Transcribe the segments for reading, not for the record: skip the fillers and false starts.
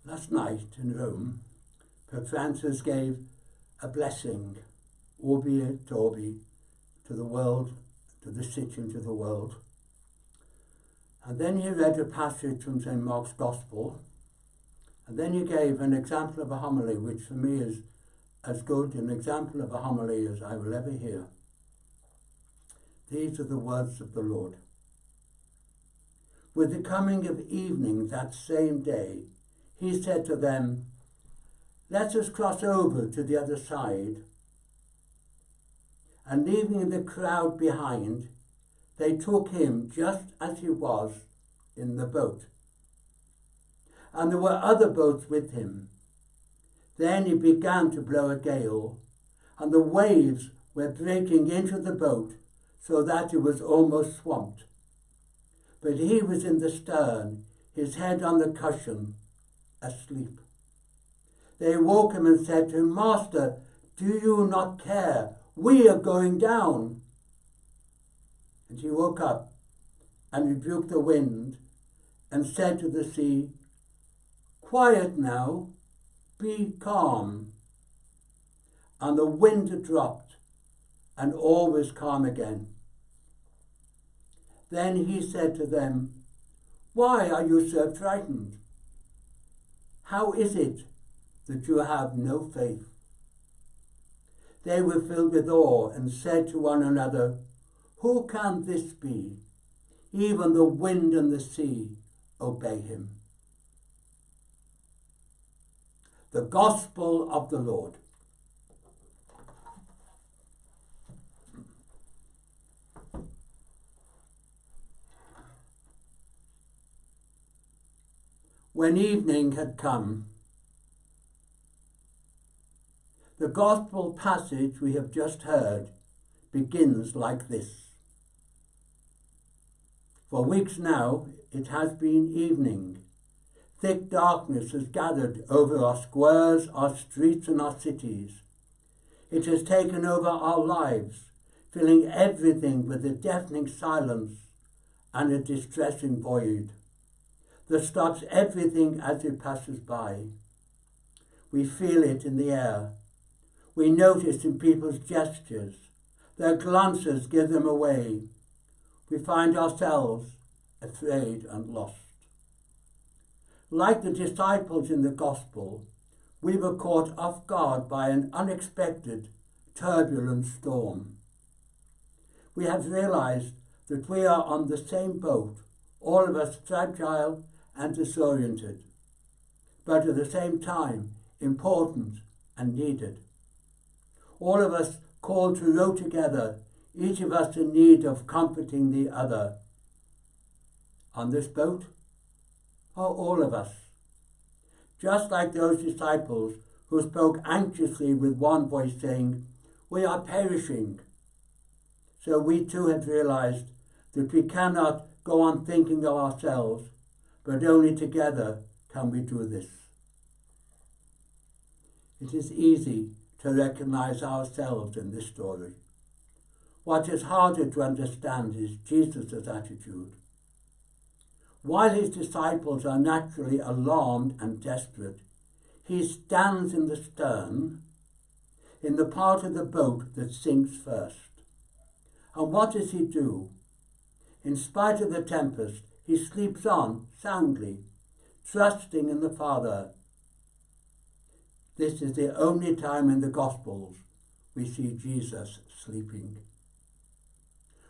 Last night in Rome, Pope Francis gave a blessing, Urbi et Orbi, to the world, to the city and to the world. And then he read a passage from St. Mark's Gospel, and then he gave an example of a homily, which for me is as good an example of a homily as I will ever hear. These are the words of the Lord. With the coming of evening that same day, he said to them, "Let us cross over to the other side." And leaving the crowd behind, they took him just as he was in the boat. And there were other boats with him. Then he began to blow a gale, and the waves were breaking into the boat so that it was almost swamped. But he was in the stern, his head on the cushion, asleep. They woke him and said to him, "Master, do you not care? We are going down." And he woke up and rebuked the wind and said to the sea, "Quiet now, be calm." And the wind dropped, and all was calm again. Then he said to them, "Why are you so frightened? How is it that you have no faith?" They were filled with awe and said to one another, "Who can this be? Even the wind and the sea obey him." The Gospel of the Lord. When evening had come, the Gospel passage we have just heard begins like this. For weeks now it has been evening. Thick darkness has gathered over our squares, our streets and our cities. It has taken over our lives, filling everything with a deafening silence and a distressing void that stops everything as it passes by. We feel it in the air. We notice in people's gestures. Their glances give them away. We find ourselves afraid and lost. Like the disciples in the Gospel, we were caught off guard by an unexpected, turbulent storm. We have realized that we are on the same boat, all of us fragile and disoriented, but at the same time important and needed. All of us called to row together, each of us in need of comforting the other. On this boat are all of us, just like those disciples who spoke anxiously with one voice saying, "We are perishing." So we too have realized that we cannot go on thinking of ourselves, but only together can we do this. It is easy to recognize ourselves in this story. What is harder to understand is Jesus' attitude. While his disciples are naturally alarmed and desperate, he stands in the stern, in the part of the boat that sinks first. And what does he do? In spite of the tempest, he sleeps on soundly, trusting in the Father. This is the only time in the Gospels we see Jesus sleeping.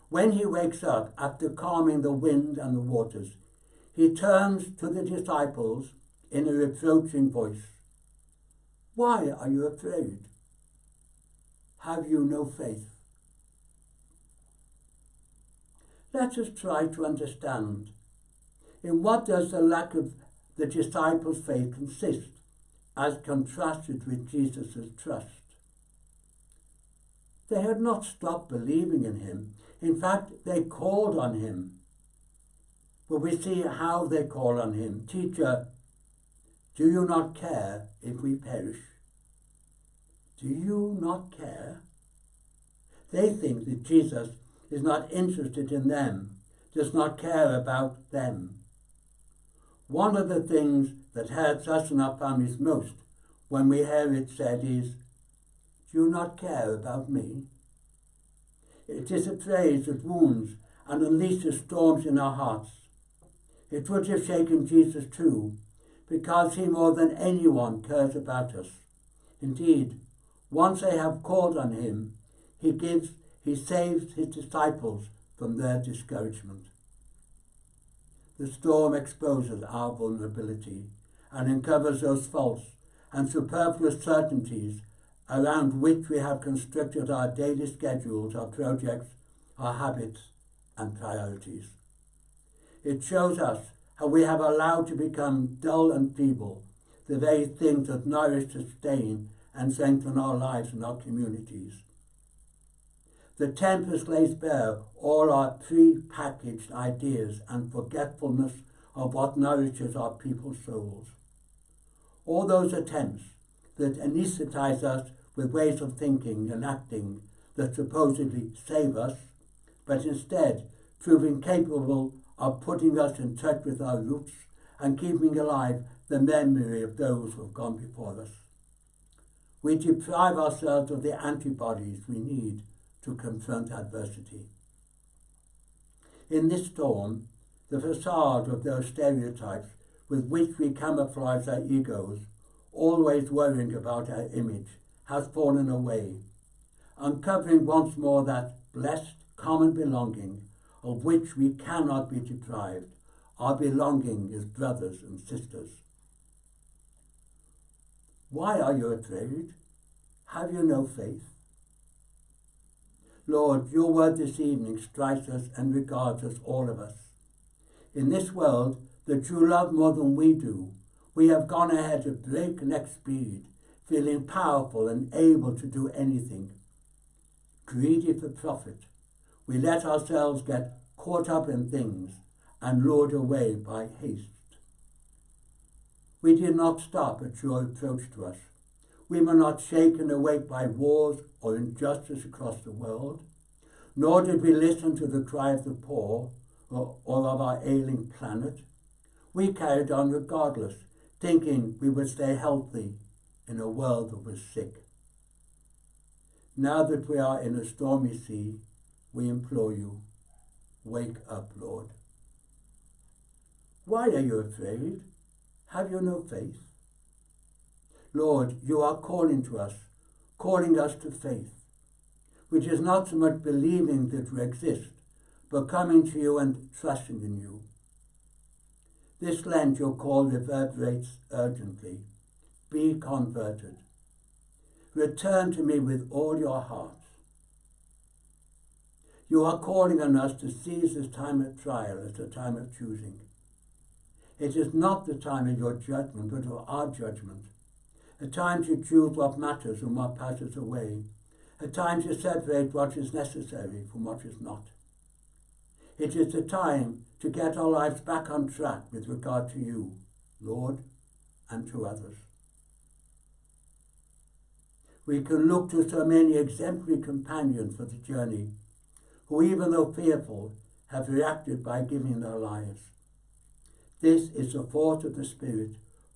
When he wakes up after calming the wind and the waters, he turns to the disciples in a reproaching voice. "Why are you afraid? Have you no faith?" Let us try to understand. In what does the lack of the disciples' faith consist, as contrasted with Jesus' trust? They had not stopped believing in him. In fact, they called on him. But we see how they call on him. "Teacher, do you not care if we perish?" Do you not care? They think that Jesus is not interested in them, does not care about them. One of the things that hurts us and our families most when we hear it said is, "Do you not care about me?" It is a phrase that wounds and unleashes storms in our hearts. It would have shaken Jesus too, because he more than anyone cares about us. Indeed, once they have called on him, he saves his disciples from their discouragement. The storm exposes our vulnerability and uncovers those false and superfluous certainties around which we have constructed our daily schedules, our projects, our habits and priorities. It shows us how we have allowed to become dull and feeble, the very things that nourish, sustain and strengthen our lives and our communities. The tempest lays bare all our pre-packaged ideas and forgetfulness of what nourishes our people's souls. All those attempts that anesthetize us with ways of thinking and acting that supposedly save us, but instead prove incapable of putting us in touch with our roots and keeping alive the memory of those who have gone before us. We deprive ourselves of the antibodies we need to confront adversity. In this storm, the facade of those stereotypes with which we camouflage our egos, always worrying about our image, has fallen away, uncovering once more that blessed common belonging of which we cannot be deprived, our belonging as brothers and sisters. Why are you afraid? Have you no faith? Lord, your word this evening strikes us and regards us, all of us. In this world that you love more than we do, we have gone ahead at breakneck speed, feeling powerful and able to do anything. Greedy for profit, we let ourselves get caught up in things and lured away by haste. We did not stop at your approach to us. We were not shaken awake by wars or injustice across the world, nor did we listen to the cry of the poor or of our ailing planet. We carried on regardless, thinking we would stay healthy in a world that was sick. Now that we are in a stormy sea, we implore you, wake up, Lord. Why are you afraid? Have you no faith? Lord, you are calling to us, calling us to faith, which is not so much believing that you exist, but coming to you and trusting in you. This Lent your call reverberates urgently. Be converted. Return to me with all your heart. You are calling on us to seize this time of trial as a time of choosing. It is not the time of your judgment, but of our judgment. A time to choose what matters and what passes away. A time to separate what is necessary from what is not. It is the time to get our lives back on track with regard to you, Lord, and to others. We can look to so many exemplary companions for the journey, who, even though fearful, have reacted by giving their lives. This is the force of the Spirit,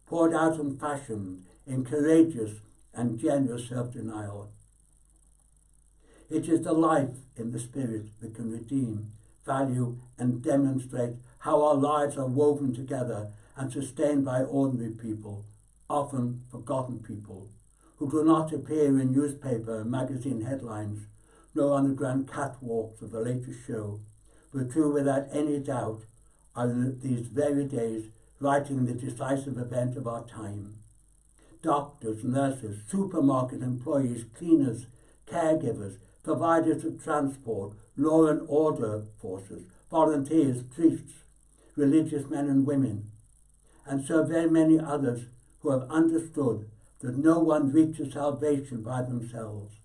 poured out and fashioned in courageous and generous self-denial. It is the life in the Spirit that can redeem, value and demonstrate how our lives are woven together and sustained by ordinary people, often forgotten people, who do not appear in newspaper and magazine headlines, nor on the grand catwalks of the latest show, but who without any doubt are in these very days writing the decisive event of our time. Doctors, nurses, supermarket employees, cleaners, caregivers, providers of transport, law and order forces, volunteers, priests, religious men and women, and so very many others who have understood that no one reaches salvation by themselves.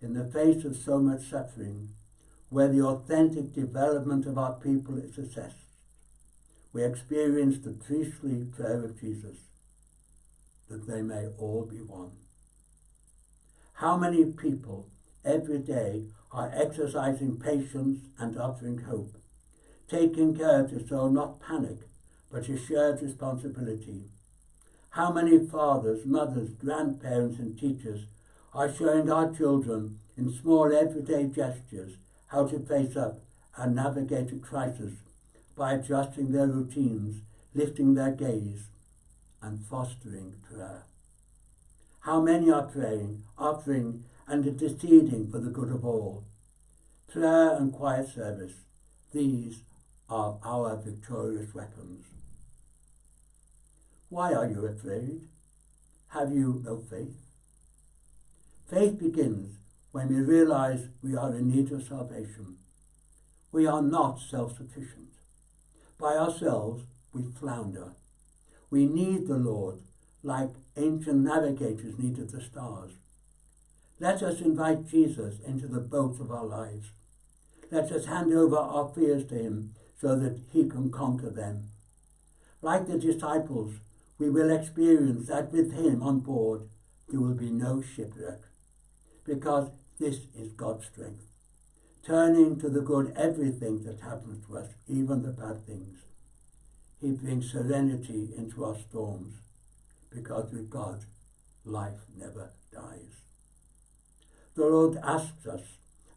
In the face of so much suffering, where the authentic development of our people is assessed, we experience the priestly prayer of Jesus, that they may all be one. How many people every day are exercising patience and offering hope, taking care to so not panic, but a shared responsibility. How many fathers, mothers, grandparents and teachers are showing our children in small everyday gestures how to face up and navigate a crisis by adjusting their routines, lifting their gaze and fostering prayer. How many are praying, offering and interceding for the good of all. Prayer and quiet service, these are our victorious weapons. Why are you afraid? Have you no faith? Faith begins when we realize we are in need of salvation. We are not self-sufficient. By ourselves, we flounder. We need the Lord, like ancient navigators needed the stars. Let us invite Jesus into the boat of our lives. Let us hand over our fears to him so that he can conquer them. Like the disciples, we will experience that with him on board there will be no shipwreck, because this is God's strength. Turning to the good everything that happens to us, even the bad things. He brings serenity into our storms, because with God, life never dies. The Lord asks us,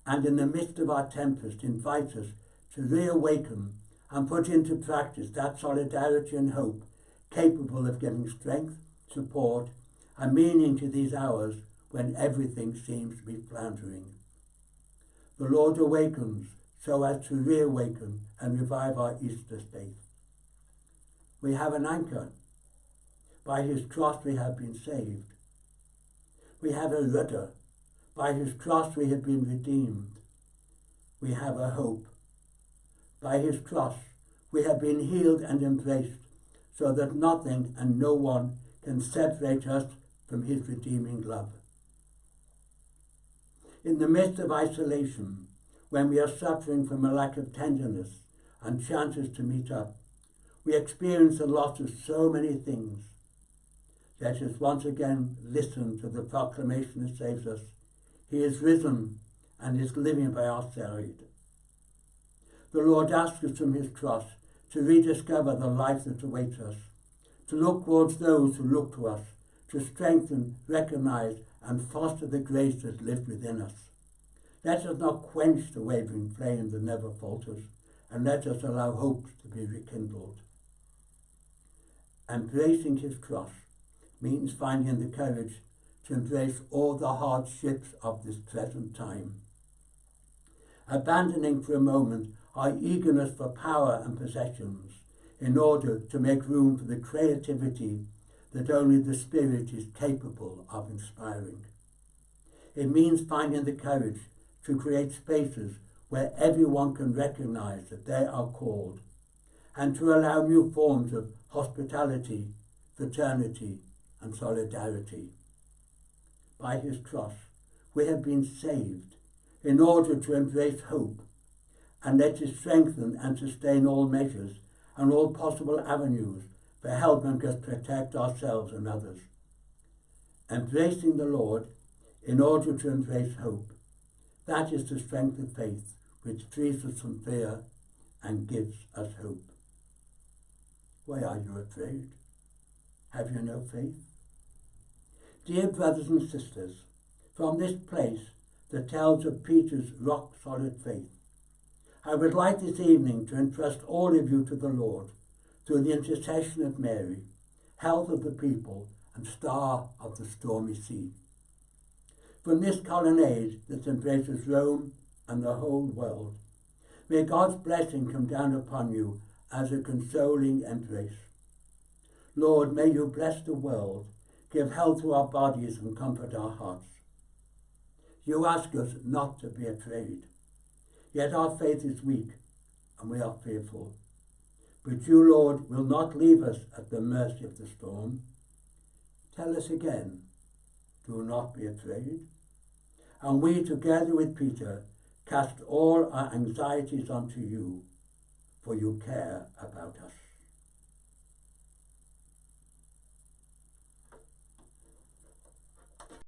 and in the midst of our tempest invites us to reawaken and put into practice that solidarity and hope capable of giving strength, support, and meaning to these hours when everything seems to be floundering. The Lord awakens so as to reawaken and revive our Easter faith. We have an anchor. By his cross we have been saved. We have a rudder. By his cross we have been redeemed. We have a hope. By his cross we have been healed and embraced, so that nothing and no one can separate us from his redeeming love. In the midst of isolation, when we are suffering from a lack of tenderness and chances to meet up, we experience the loss of so many things. Let us once again listen to the proclamation that saves us. He is risen and is living by our side. The Lord asks us from his cross to rediscover the life that awaits us, to look towards those who look to us, to strengthen, recognize, and foster the grace that lives within us. Let us not quench the wavering flame that never falters, and let us allow hope to be rekindled. Embracing his cross means finding the courage to embrace all the hardships of this present time. Abandoning for a moment our eagerness for power and possessions in order to make room for the creativity that only the Spirit is capable of inspiring. It means finding the courage to create spaces where everyone can recognize that they are called, and to allow new forms of hospitality, fraternity, and solidarity. By his cross, we have been saved in order to embrace hope, and let it strengthen and sustain all measures and all possible avenues for helping us protect ourselves and others. Embracing the Lord in order to embrace hope, that is the strength of faith which frees us from fear and gives us hope. Why are you afraid? Have you no faith? Dear brothers and sisters, from this place that tells of Peter's rock-solid faith, I would like this evening to entrust all of you to the Lord through the intercession of Mary, health of the people and star of the stormy sea. From this colonnade that embraces Rome and the whole world, may God's blessing come down upon you as a consoling embrace. Lord, may you bless the world, give health to our bodies and comfort our hearts. You ask us not to be afraid, yet our faith is weak and we are fearful. But you, Lord, will not leave us at the mercy of the storm. Tell us again, do not be afraid. And we, together with Peter, cast all our anxieties onto you, for you care about us.